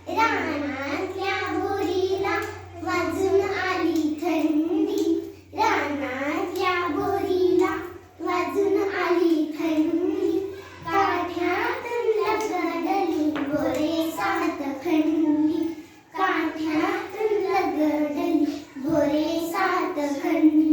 रानातल्या बोरीला वाजून आली थंडी, रानातल्या बोरीला वाजून आली थंडी, काठ्यातून लगडली बोरे सात खंडी, काठ्यातून लगडली बोरे सात खंडी.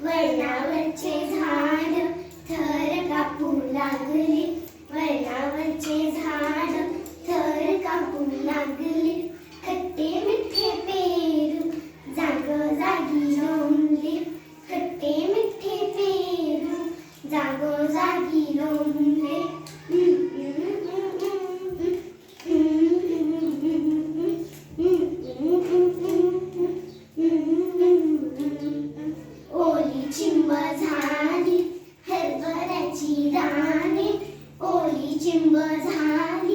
वळणावरचे झाड थर कापू लागले, वळणावरचे झाड थर कापू लागले, खट्टे मिठे पेरू जागोजागी लोंबले, खट्टे मिठे पेरू जागोजागी लोंबले. ओली चिंब झाली हरभऱ्याची दाणे, ओली चिंब झाली